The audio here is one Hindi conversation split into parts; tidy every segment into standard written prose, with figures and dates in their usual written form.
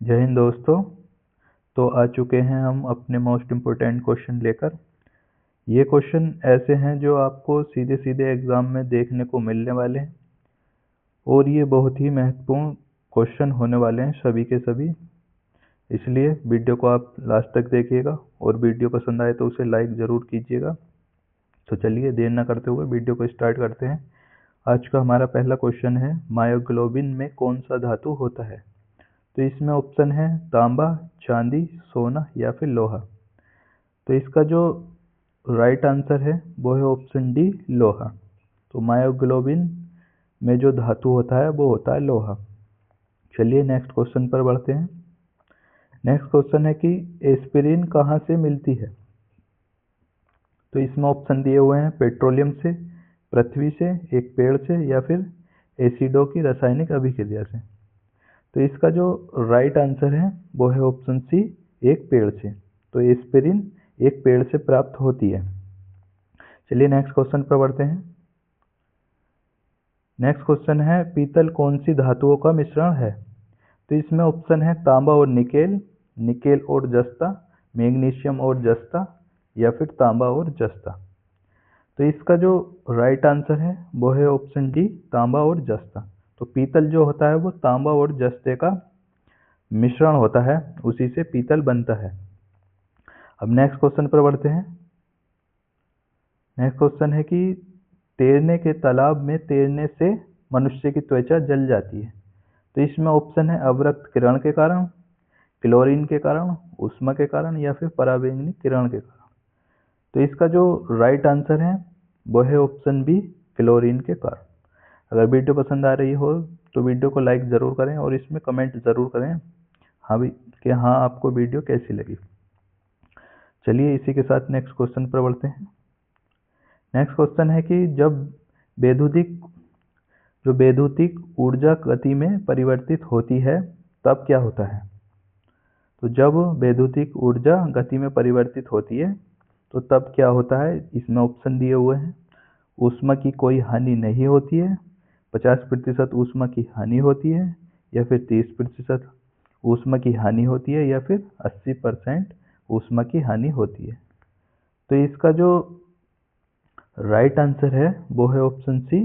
जय हिंद दोस्तों। तो आ चुके हैं हम अपने मोस्ट इम्पोर्टेंट क्वेश्चन लेकर। ये क्वेश्चन ऐसे हैं जो आपको सीधे सीधे एग्ज़ाम में देखने को मिलने वाले हैं और ये बहुत ही महत्वपूर्ण क्वेश्चन होने वाले हैं सभी के सभी। इसलिए वीडियो को आप लास्ट तक देखिएगा और वीडियो पसंद आए तो उसे लाइक ज़रूर कीजिएगा। तो चलिए देर ना करते हुए वीडियो को स्टार्ट करते हैं। आज का हमारा पहला क्वेश्चन है, मायोग्लोबिन में कौन सा धातु होता है? तो इसमें ऑप्शन है तांबा, चांदी, सोना या फिर लोहा। तो इसका जो राइट आंसर है वो है ऑप्शन डी, लोहा। तो मायोग्लोबिन में जो धातु होता है वो होता है लोहा। चलिए नेक्स्ट क्वेश्चन पर बढ़ते हैं। नेक्स्ट क्वेश्चन है कि एस्पिरिन कहाँ से मिलती है? तो इसमें ऑप्शन दिए हुए हैं पेट्रोलियम से, पृथ्वी से, एक पेड़ से या फिर एसिडों की रासायनिक अभिक्रिया से। तो इसका जो राइट आंसर है वो है ऑप्शन सी, एक पेड़ से। तो एस्पिरिन एक पेड़ से प्राप्त होती है। चलिए नेक्स्ट क्वेश्चन पर बढ़ते हैं। नेक्स्ट क्वेश्चन है, पीतल कौन सी धातुओं का मिश्रण है? तो इसमें ऑप्शन है तांबा और निकेल, निकेल और जस्ता, मैग्नीशियम और जस्ता या फिर तांबा और जस्ता। तो इसका जो राइट आंसर है वो है ऑप्शन डी, तांबा और जस्ता। तो पीतल जो होता है वो तांबा और जस्ते का मिश्रण होता है, उसी से पीतल बनता है। अब नेक्स्ट क्वेश्चन पर बढ़ते हैं। नेक्स्ट क्वेश्चन है कि तैरने के तालाब में तैरने से मनुष्य की त्वचा जल जाती है। तो इसमें ऑप्शन है अवरक्त किरण के कारण, क्लोरीन के कारण, ऊष्मा के कारण या फिर पराबैंगनी किरण के कारण। तो इसका जो राइट आंसर है वो है ऑप्शन बी, क्लोरीन के कारण। अगर वीडियो पसंद आ रही हो तो वीडियो को लाइक ज़रूर करें और इसमें कमेंट ज़रूर करें हाँ भी कि हाँ आपको वीडियो कैसी लगी। चलिए इसी के साथ नेक्स्ट क्वेश्चन पर बढ़ते हैं। नेक्स्ट क्वेश्चन है कि जब वैद्युतिक ऊर्जा गति में परिवर्तित होती है तब क्या होता है? तो जब वैद्युतिक ऊर्जा गति में परिवर्तित होती है तो तब क्या होता है? इसमें ऑप्शन दिए हुए हैं। ऊष्मा की कोई हानि नहीं होती है, 50% ऊष्मा की हानि होती है या फिर 30% ऊष्मा की हानि होती है या फिर 80% ऊष्मा की हानि होती है। तो इसका जो राइट आंसर है वो है ऑप्शन सी,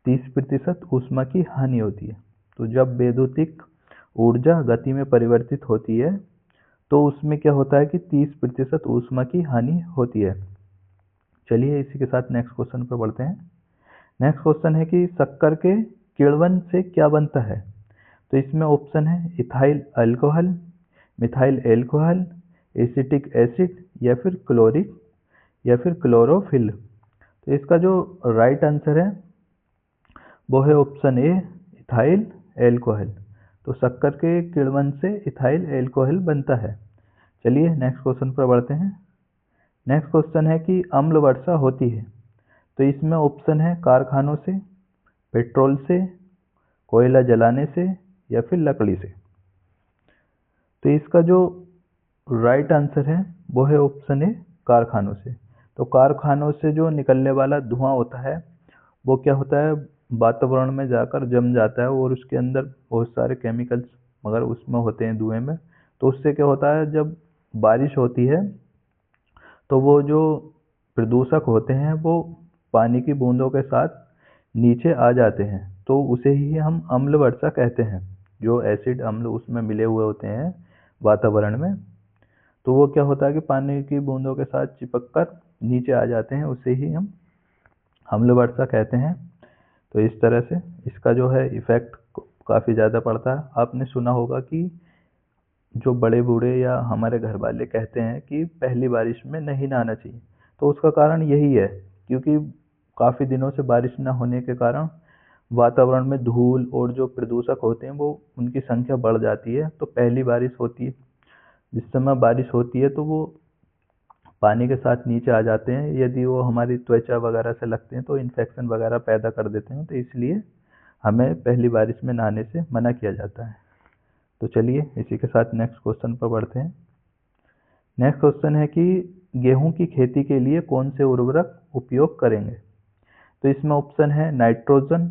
30% ऊष्मा की हानि होती है। तो जब वैद्युतिक ऊर्जा गति में परिवर्तित होती है तो उसमें क्या होता है कि 30% ऊष्मा की हानि होती है। चलिए इसी के साथ नेक्स्ट क्वेश्चन पर बढ़ते हैं। नेक्स्ट क्वेश्चन है कि शक्कर के किण्वन से क्या बनता है? तो इसमें ऑप्शन है ethyl alcohol, methyl alcohol, acetic acid या फिर क्लोरोफिल। तो इसका जो राइट आंसर है वो है ऑप्शन ए, इथाइल एल्कोहल। तो शक्कर के किण्वन से इथाइल एल्कोहल बनता है। चलिए नेक्स्ट क्वेश्चन पर बढ़ते हैं। नेक्स्ट क्वेश्चन है कि अम्ल वर्षा होती है। तो इसमें ऑप्शन है कारखानों से, पेट्रोल से, कोयला जलाने से या फिर लकड़ी से। तो इसका जो राइट आंसर है वो है ऑप्शन ए, कारखानों से। तो कारखानों से जो निकलने वाला धुआं होता है वो क्या होता है, वातावरण में जाकर जम जाता है और उसके अंदर बहुत सारे केमिकल्स मगर उसमें होते हैं धुएं में। तो उससे क्या होता है, जब बारिश होती है तो वो जो प्रदूषक होते हैं वो पानी की बूंदों के साथ नीचे आ जाते हैं, तो उसे ही हम अम्ल वर्षा कहते हैं। जो एसिड अम्ल उसमें मिले हुए होते हैं वातावरण में, तो वो क्या होता है कि पानी की बूंदों के साथ चिपक कर नीचे आ जाते हैं, उसे ही हम अम्ल वर्षा कहते हैं। तो इस तरह से इसका जो है इफेक्ट काफ़ी ज़्यादा पड़ता है। आपने सुना होगा कि जो बड़े बूढ़े या हमारे घर वाले कहते हैं कि पहली बारिश में नहीं नहाना चाहिए, तो उसका कारण यही है क्योंकि काफ़ी दिनों से बारिश न होने के कारण वातावरण में धूल और जो प्रदूषक होते हैं वो उनकी संख्या बढ़ जाती है। तो पहली बारिश होती है, जिस समय बारिश होती है तो वो पानी के साथ नीचे आ जाते हैं। यदि वो हमारी त्वचा वगैरह से लगते हैं तो इन्फेक्शन वगैरह पैदा कर देते हैं, तो इसलिए हमें पहली बारिश में नहाने से मना किया जाता है। तो चलिए इसी के साथ नेक्स्ट क्वेश्चन पर बढ़ते हैं। नेक्स्ट क्वेश्चन है कि गेहूं की खेती के लिए कौन से उर्वरक उपयोग करेंगे? तो इसमें ऑप्शन है नाइट्रोजन,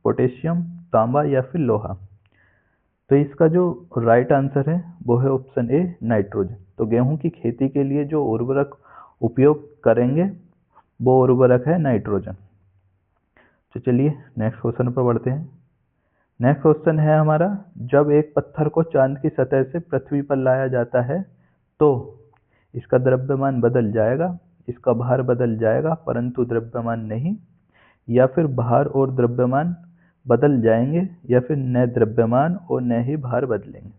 पोटेशियम, तांबा या फिर लोहा। तो इसका जो राइट आंसर है वो है ऑप्शन ए नाइट्रोजन। तो गेहूं की खेती के लिए जो उर्वरक उपयोग करेंगे वो उर्वरक है नाइट्रोजन। तो चलिए नेक्स्ट क्वेश्चन पर बढ़ते हैं। नेक्स्ट क्वेश्चन है हमारा, जब एक पत्थर को चांद की सतह से पृथ्वी पर लाया जाता है तो इसका द्रव्यमान बदल जाएगा, इसका भार बदल जाएगा परंतु द्रव्यमान नहीं, या फिर भार और द्रव्यमान बदल जाएंगे, या फिर न द्रव्यमान और न ही भार बदलेंगे।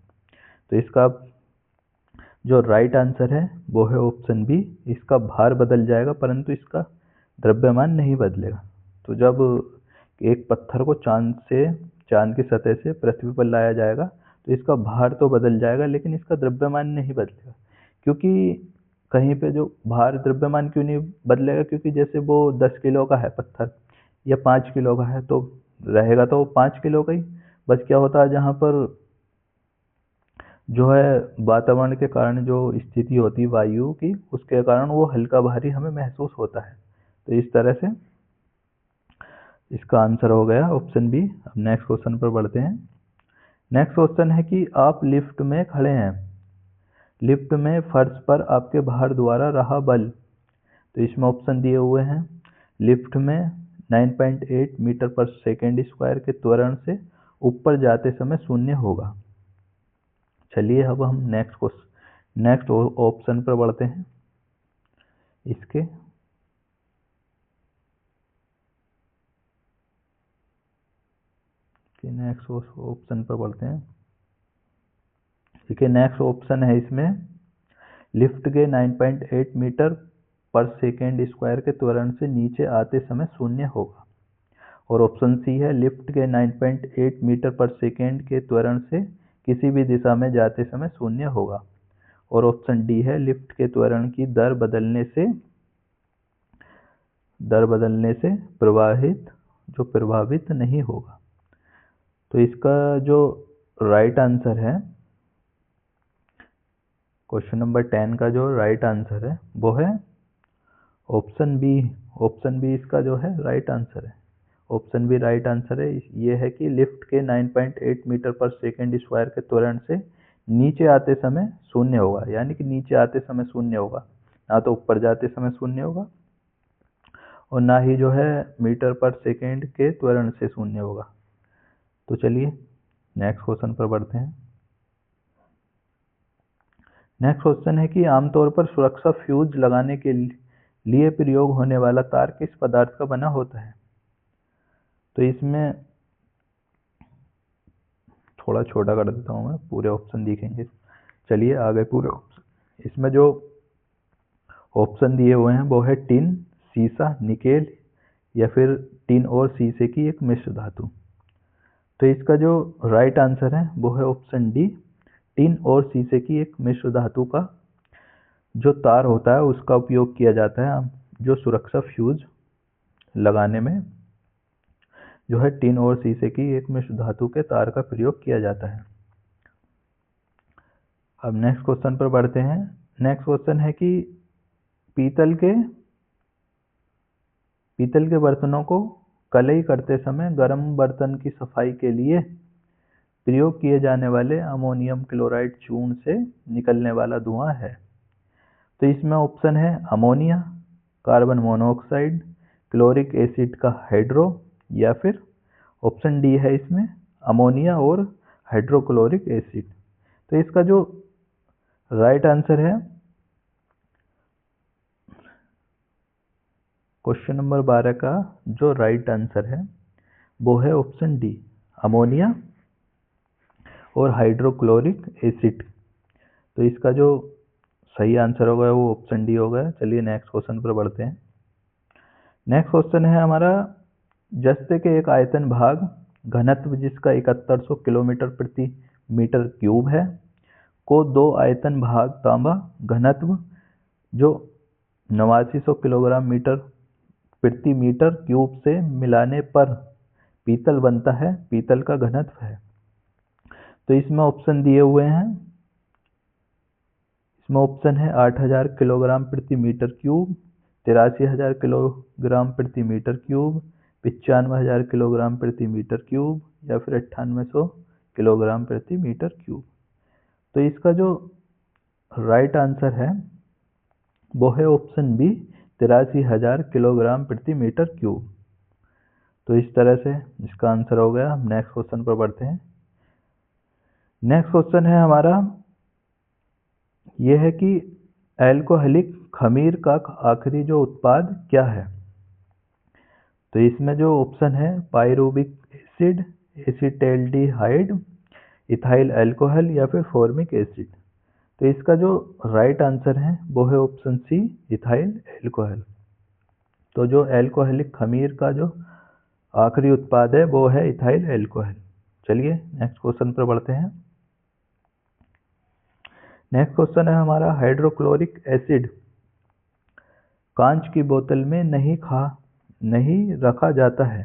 तो इसका जो राइट आंसर है वो है ऑप्शन बी, इसका भार बदल जाएगा परंतु इसका द्रव्यमान नहीं बदलेगा। तो जब एक पत्थर को चांद की सतह से पृथ्वी पर लाया जाएगा तो इसका भार तो बदल जाएगा लेकिन इसका द्रव्यमान नहीं बदलेगा। क्योंकि कहीं पे जो भार द्रव्यमान क्यों नहीं बदलेगा, क्योंकि जैसे वो 10 किलो का है पत्थर या 5 किलो का है तो रहेगा तो वो 5 किलो का ही। बस क्या होता है, जहाँ पर जो है वातावरण के कारण जो स्थिति होती है वायु की, उसके कारण वो हल्का भारी हमें महसूस होता है। तो इस तरह से इसका आंसर हो गया ऑप्शन बी। अब नेक्स्ट क्वेश्चन पर बढ़ते हैं। नेक्स्ट क्वेश्चन है कि आप लिफ्ट में खड़े हैं, लिफ्ट में फर्श पर आपके भार द्वारा रहा बल। तो इसमें ऑप्शन दिए हुए हैं, लिफ्ट में 9.8 मीटर पर सेकेंड स्क्वायर के त्वरण से ऊपर जाते समय शून्य होगा। चलिए अब हम नेक्स्ट ऑप्शन पर बढ़ते हैं। इसके नेक्स्ट ऑप्शन पर बढ़ते हैं। ठीक है, नेक्स्ट ऑप्शन है इसमें, लिफ्ट के 9.8 मीटर पर सेकेंड स्क्वायर के त्वरण से नीचे आते समय शून्य होगा। और ऑप्शन सी है, लिफ्ट के 9.8 मीटर पर सेकेंड के त्वरण से किसी भी दिशा में जाते समय शून्य होगा। और ऑप्शन डी है, लिफ्ट के त्वरण की दर बदलने से प्रभावित नहीं होगा। तो इसका जो राइट आंसर है, क्वेश्चन नंबर 10 का जो राइट आंसर है वो है ऑप्शन बी। ऑप्शन बी इसका जो है राइट आंसर है। ऑप्शन बी राइट आंसर है। ये है कि लिफ्ट के 9.8 मीटर पर सेकेंड स्क्वायर के त्वरण से नीचे आते समय शून्य होगा, यानी कि नीचे आते समय शून्य होगा, ना तो ऊपर जाते समय शून्य होगा और ना ही जो है मीटर पर सेकेंड के त्वरण से शून्य होगा। तो चलिए नेक्स्ट क्वेश्चन पर बढ़ते हैं। नेक्स्ट क्वेश्चन है कि आमतौर पर सुरक्षा फ्यूज लगाने के लिए प्रयोग होने वाला तार किस पदार्थ का बना होता है। तो इसमें थोड़ा छोटा कर देता हूँ मैं, पूरे ऑप्शन दिखेंगे। चलिए आ गए पूरे ऑप्शन। इसमें जो ऑप्शन दिए हुए हैं वो है टिन, सीसा, निकेल या फिर टिन और शीशे की एक मिश्र धातु। तो इसका जो राइट आंसर है वो है ऑप्शन डी, टिन और शीशे की एक मिश्र धातु का जो तार होता है उसका उपयोग किया जाता है। जो सुरक्षा फ्यूज लगाने में जो है टिन और शीशे की एक मिश्र धातु के तार का प्रयोग किया जाता है। अब नेक्स्ट क्वेश्चन पर बढ़ते हैं। नेक्स्ट क्वेश्चन है कि पीतल के बर्तनों को कलई करते समय गर्म बर्तन की सफाई के लिए प्रयोग किए जाने वाले अमोनियम क्लोराइड चूर्ण से निकलने वाला धुआं है। तो इसमें ऑप्शन है ammonia, carbon monoxide, chloric acid का हाइड्रो, या फिर ऑप्शन डी है इसमें अमोनिया और हाइड्रोक्लोरिक एसिड। तो इसका जो राइट आंसर है क्वेश्चन नंबर 12 का जो राइट आंसर है वो है ऑप्शन डी, अमोनिया और हाइड्रोक्लोरिक एसिड। तो इसका जो सही आंसर होगा वो ऑप्शन डी होगा। चलिए नेक्स्ट क्वेश्चन पर बढ़ते हैं। नेक्स्ट क्वेश्चन है हमारा, जस्ते के एक आयतन भाग घनत्व जिसका 7100 किलोमीटर प्रति मीटर क्यूब है को दो आयतन भाग तांबा घनत्व जो 8900 किलोग्राम मीटर प्रति मीटर क्यूब से मिलाने पर पीतल बनता है, पीतल का घनत्व है। तो इसमें ऑप्शन दिए हुए हैं। इसमें ऑप्शन है 8000 किलोग्राम प्रति मीटर क्यूब, 83000 किलोग्राम प्रति मीटर क्यूब, 95000 किलोग्राम प्रति मीटर क्यूब या फिर 9800 किलोग्राम प्रति मीटर क्यूब। तो इसका जो राइट आंसर है वो है ऑप्शन बी 83,000 किलोग्राम प्रति मीटर क्यूब। तो इस तरह से इसका आंसर हो गया। हम नेक्स्ट क्वेश्चन पर बढ़ते हैं। नेक्स्ट क्वेश्चन है हमारा यह है कि एल्कोहलिक खमीर का आखिरी जो उत्पाद क्या है। तो इसमें जो ऑप्शन है pyruvic acid, acetaldehyde, ethyl alcohol या फिर फॉर्मिक एसिड। तो इसका जो राइट आंसर है वो है ऑप्शन सी इथाइल अल्कोहल। तो जो एल्कोहलिक खमीर का जो आखिरी उत्पाद है वो है इथाइल अल्कोहल। चलिए नेक्स्ट क्वेश्चन पर बढ़ते हैं। नेक्स्ट क्वेश्चन है हमारा हाइड्रोक्लोरिक एसिड कांच की बोतल में नहीं रखा जाता है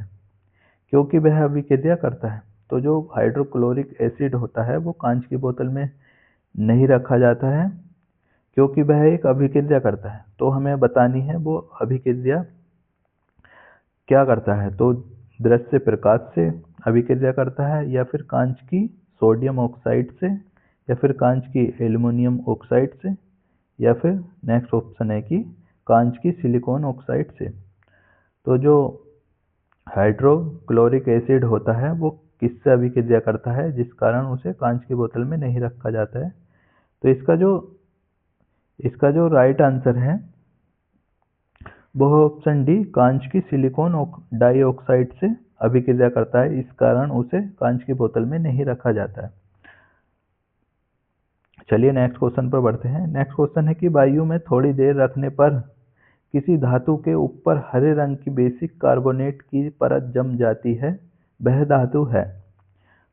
क्योंकि वह अभिक्रिया करता है। तो जो हाइड्रोक्लोरिक एसिड होता है वो कांच की बोतल में नहीं रखा जाता है क्योंकि वह एक अभिक्रिया करता है। तो हमें बतानी है वो अभिक्रिया क्या करता है। तो दृश्य प्रकाश से अभिक्रिया करता है या फिर कांच की सोडियम ऑक्साइड से या फिर कांच की एल्युमिनियम ऑक्साइड से या फिर नेक्स्ट ऑप्शन है कि कांच की सिलिकॉन ऑक्साइड से। तो जो हाइड्रोक्लोरिक एसिड होता है वो किससे अभिक्रिया करता है जिस कारण उसे कांच की बोतल में नहीं रखा जाता है। तो इसका जो राइट आंसर है वो ऑप्शन डी कांच की सिलिकॉन डाइऑक्साइड से अभिक्रिया करता है, इस कारण उसे कांच की बोतल में नहीं रखा जाता है। चलिए नेक्स्ट क्वेश्चन पर बढ़ते हैं। नेक्स्ट क्वेश्चन है कि वायु में थोड़ी देर रखने पर किसी धातु के ऊपर हरे रंग की बेसिक कार्बोनेट की परत जम जाती है, वह धातु है।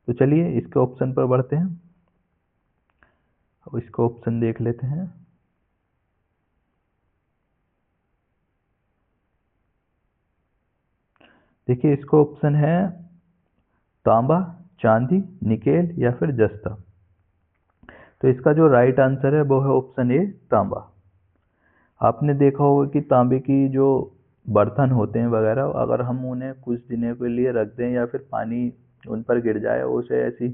तो चलिए इसके ऑप्शन पर बढ़ते हैं। अब इसको ऑप्शन देख लेते हैं। देखिए इसको ऑप्शन है तांबा, चांदी, निकेल या फिर जस्ता। तो इसका जो राइट आंसर है वो है ऑप्शन ए तांबा। आपने देखा होगा कि तांबे की जो बर्तन होते हैं वगैरह, अगर हम उन्हें कुछ दिनों के लिए रख दें या फिर पानी उन पर गिर जाए, उसे ऐसी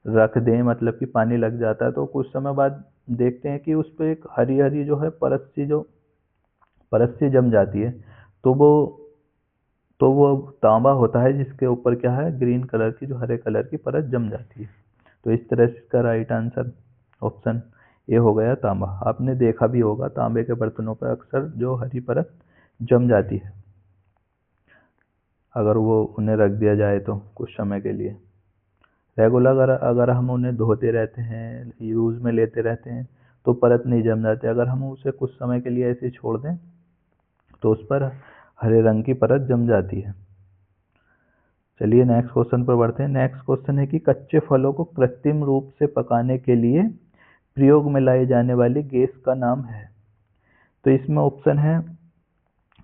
रख दें मतलब कि पानी लग जाता है, तो कुछ समय बाद देखते हैं कि उस पर एक हरी हरी जो है परत सी जम जाती है। तो वो तांबा होता है जिसके ऊपर क्या है ग्रीन कलर की जो हरे कलर की परत जम जाती है। तो इस तरह से इसका राइट आंसर ऑप्शन ये हो गया तांबा। आपने देखा भी होगा तांबे के बर्तनों पर अक्सर जो हरी परत जम जाती है अगर वो उन्हें रख दिया जाए तो कुछ समय के लिए। रेगुलर अगर हम उन्हें धोते रहते हैं, यूज़ में लेते रहते हैं तो परत नहीं जम जाती। अगर हम उसे कुछ समय के लिए ऐसे छोड़ दें तो उस पर हरे रंग की परत जम जाती है। चलिए नेक्स्ट क्वेश्चन पर बढ़ते हैं। नेक्स्ट क्वेश्चन है कि कच्चे फलों को कृत्रिम रूप से पकाने के लिए प्रयोग में लाई जाने वाली गैस का नाम है। तो इसमें ऑप्शन है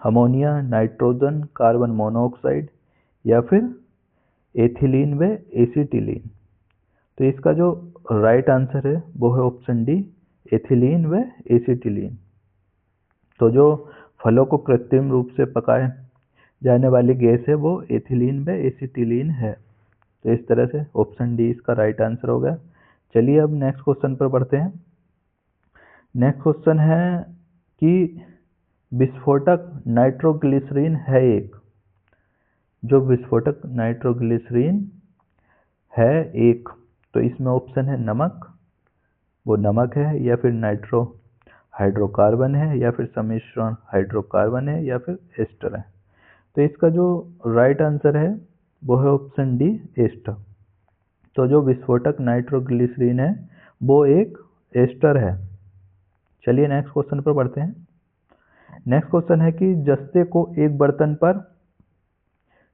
अमोनिया, नाइट्रोजन, कार्बन मोनोऑक्साइड या फिर एथिलीन व एसिटिलीन। तो इसका जो राइट आंसर है वो है ऑप्शन डी एथिलीन व एसिटिलीन। तो जो फलों को कृत्रिम रूप से पकाए जाने वाली गैस है वो एथिलीन व एसिटिलीन है। तो इस तरह से ऑप्शन डी इसका राइट आंसर हो गया। चलिए अब नेक्स्ट क्वेश्चन पर बढ़ते हैं। नेक्स्ट क्वेश्चन है कि विस्फोटक नाइट्रोग्लिसरीन है एक। जो विस्फोटक नाइट्रोग्लिसरीन है एक, तो इसमें ऑप्शन है नमक, वो नमक है या फिर नाइट्रो हाइड्रोकार्बन है या फिर सम्मिश्रण हाइड्रोकार्बन है या फिर एस्टर है। तो इसका जो राइट आंसर है वो है ऑप्शन डी एस्टर। तो जो विस्फोटक नाइट्रोग्लिसरीन है वो एक एस्टर है। चलिए नेक्स्ट क्वेश्चन पर बढ़ते हैं। नेक्स्ट क्वेश्चन है कि जस्ते को एक बर्तन पर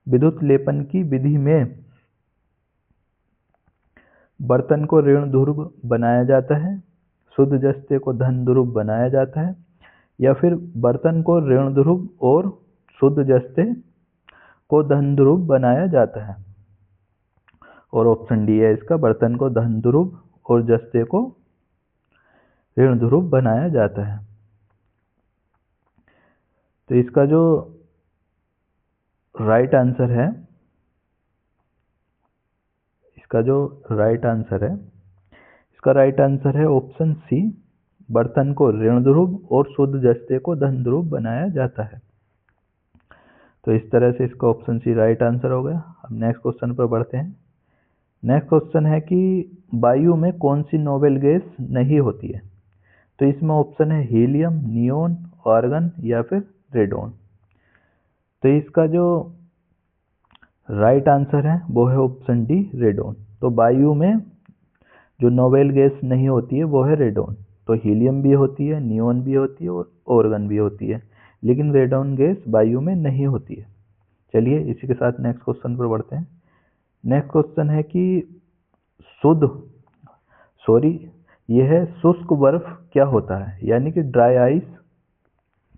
विद्युत लेपन की विधि में बर्तन को ऋण ध्रुव बनाया जाता है, शुद्ध जस्ते को धन ध्रुव बनाया जाता है या फिर बर्तन को ऋण ध्रुव और शुद्ध जस्ते को धन ध्रुव बनाया जाता है। और ऑप्शन डी है इसका बर्तन को धन ध्रुव और जस्ते को ऋण ध्रुव बनाया जाता है। तो इसका जो राइट आंसर है इसका जो राइट आंसर है, इसका राइट आंसर है ऑप्शन सी, बर्तन को ऋण ध्रुव और शुद्ध जस्ते को धन ध्रुव बनाया जाता है। तो इस तरह से इसका ऑप्शन सी राइट आंसर हो गया। अब नेक्स्ट क्वेश्चन पर बढ़ते हैं। नेक्स्ट क्वेश्चन है कि वायु में कौन सी नोबेल गैस नहीं होती है। तो इसमें ऑप्शन है हीलियम, नियोन, आर्गन या फिर रेडोन। तो इसका जो राइट आंसर है वो है ऑप्शन डी, रेडोन। तो वायु में जो नोबेल गैस नहीं होती है वो है रेडोन। तो हीलियम भी होती है, नियोन भी होती है और आर्गन भी होती है, लेकिन रेडोन गैस वायु में नहीं होती है। चलिए इसी के साथ नेक्स्ट क्वेश्चन पर बढ़ते हैं। नेक्स्ट क्वेश्चन है कि यह है शुष्क बर्फ क्या होता है, यानी कि ड्राई आइस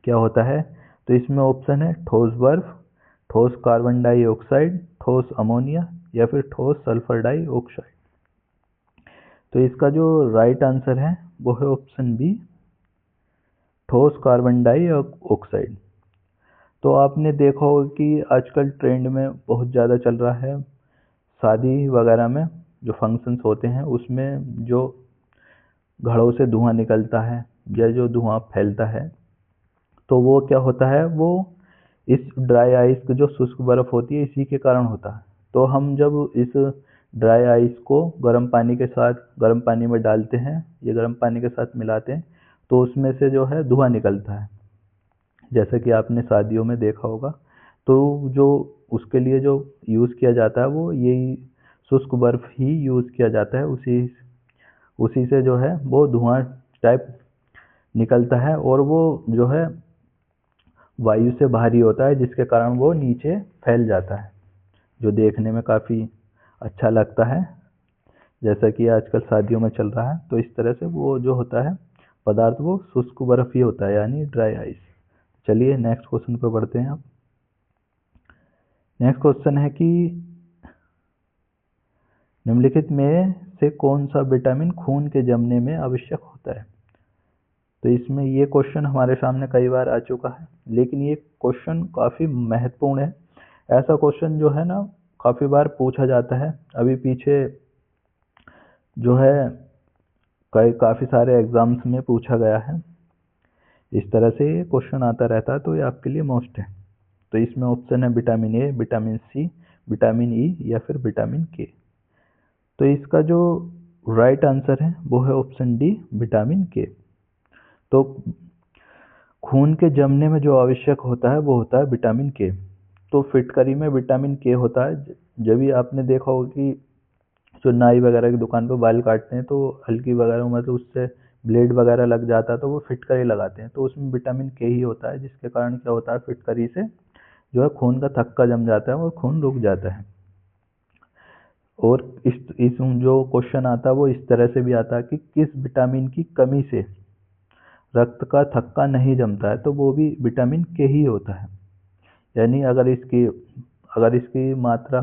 क्या होता है। तो इसमें ऑप्शन है ठोस बर्फ, ठोस कार्बन डाइऑक्साइड, ठोस अमोनिया या फिर ठोस सल्फर डाइऑक्साइड। तो इसका जो राइट आंसर है वो है ऑप्शन बी, ठोस कार्बन डाइऑक्साइड। तो आपने देखा होगा कि आजकल ट्रेंड में बहुत ज़्यादा चल रहा है, शादी वगैरह में जो फंक्शंस होते हैं उसमें जो घड़ों से धुआं निकलता है या जो धुआं फैलता है, तो वो क्या होता है, वो इस ड्राई आइस की जो शुष्क बर्फ होती है इसी के कारण होता है। तो हम जब इस ड्राई आइस को गर्म पानी में डालते हैं या गर्म पानी के साथ मिलाते हैं तो उसमें से जो है धुआं निकलता है, जैसा कि आपने शादियों में देखा होगा। तो जो उसके लिए जो यूज़ किया जाता है वो यही शुष्क बर्फ ही यूज़ किया जाता है। उसी से जो है वो धुआं टाइप निकलता है और वो जो है वायु से भारी होता है, जिसके कारण वो नीचे फैल जाता है, जो देखने में काफ़ी अच्छा लगता है, जैसा कि आजकल शादियों में चल रहा है। तो इस तरह से वो जो होता है पदार्थ वो शुष्क बर्फ ही होता है, यानी ड्राई आइस। चलिए नेक्स्ट क्वेश्चन पर बढ़ते हैं। अब नेक्स्ट क्वेश्चन है कि निम्नलिखित में से कौन सा विटामिन खून के जमने में आवश्यक होता है। तो इसमें ये क्वेश्चन हमारे सामने कई बार आ चुका है, लेकिन ये क्वेश्चन काफ़ी महत्वपूर्ण है। ऐसा क्वेश्चन जो है ना काफ़ी बार पूछा जाता है, अभी पीछे जो है काफ़ी सारे एग्जाम्स में पूछा गया है। इस तरह से ये क्वेश्चन आता रहता है, तो ये आपके लिए मोस्ट है। तो इसमें ऑप्शन है vitamin A, vitamin C, vitamin E या फिर विटामिन के। तो इसका जो राइट आंसर है वो है ऑप्शन डी, विटामिन के। तो खून के जमने में जो आवश्यक होता है वो होता है विटामिन के। तो फिटकरी में विटामिन के होता है। जब भी आपने देखा होगा कि जो नाई वगैरह की दुकान पे बाल काटते हैं तो हल्की वगैरह मतलब उससे ब्लेड वगैरह लग जाता है, तो वो फिटकरी लगाते हैं, तो उसमें विटामिन के ही होता है, जिसके कारण क्या होता है फिटकरी से जो है खून का थक्का जम जाता है और खून रुक जाता है। और इस जो क्वेश्चन आता है वो इस तरह से भी आता है कि किस विटामिन की कमी से रक्त का थक्का नहीं जमता है, तो वो भी विटामिन के ही होता है। यानी अगर इसकी मात्रा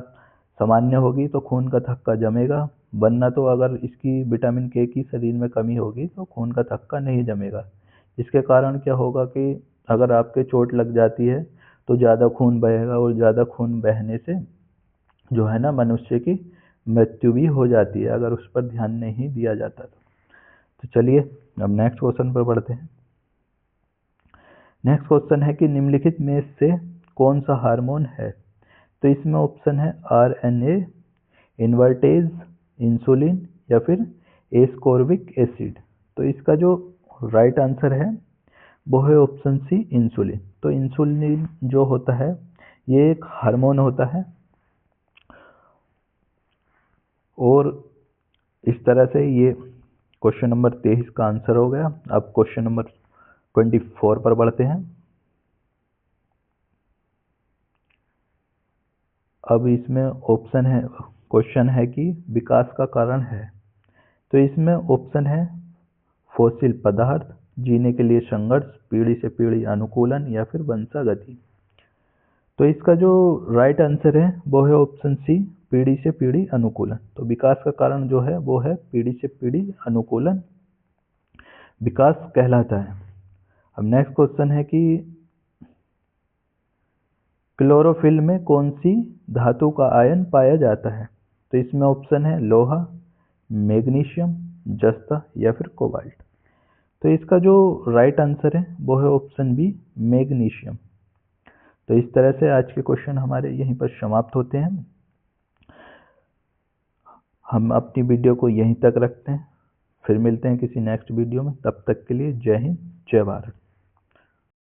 सामान्य होगी तो खून का थक्का जमेगा, वरना तो अगर इसकी विटामिन के की शरीर में कमी होगी तो खून का थक्का नहीं जमेगा। इसके कारण क्या होगा कि अगर आपके चोट लग जाती है तो ज़्यादा खून बहेगा, और ज़्यादा खून बहने से जो है ना मनुष्य की मृत्यु भी हो जाती है, अगर उस पर ध्यान नहीं दिया जाता तो चलिए अब नेक्स्ट क्वेश्चन पर बढ़ते हैं। नेक्स्ट क्वेश्चन है कि निम्नलिखित में से कौन सा हार्मोन है। तो इसमें ऑप्शन है आरएनए, इन्वर्टेज, इंसुलिन या फिर एस्कॉर्बिक एसिड। तो इसका जो राइट आंसर है वो है ऑप्शन सी, इंसुलिन। तो इंसुलिन जो होता है ये एक हार्मोन होता है, और इस तरह से ये क्वेश्चन नंबर 23 का आंसर हो गया। अब क्वेश्चन नंबर 24 पर बढ़ते हैं। अब इसमें क्वेश्चन है कि विकास का कारण है। तो इसमें ऑप्शन है फॉसिल पदार्थ, जीने के लिए संघर्ष, पीढ़ी से पीढ़ी अनुकूलन या फिर वंशागति। तो इसका जो राइट आंसर है वो है ऑप्शन सी, पीढ़ी से पीढ़ी अनुकूलन। तो विकास का कारण जो है वो है पीढ़ी से पीढ़ी अनुकूलन विकास कहलाता है। अब नेक्स्ट क्वेश्चन है कि क्लोरोफिल में कौन सी धातु का आयन पाया जाता है। तो इसमें ऑप्शन है लोहा, मैग्नीशियम, जस्ता या फिर कोबाल्ट। तो इसका जो राइट आंसर है वो है ऑप्शन बी, मैग्नीशियम। तो इस तरह से आज के क्वेश्चन हमारे यहीं पर समाप्त होते हैं। हम अपनी वीडियो को यहीं तक रखते हैं, फिर मिलते हैं किसी नेक्स्ट वीडियो में। तब तक के लिए जय हिंद, जय भारत।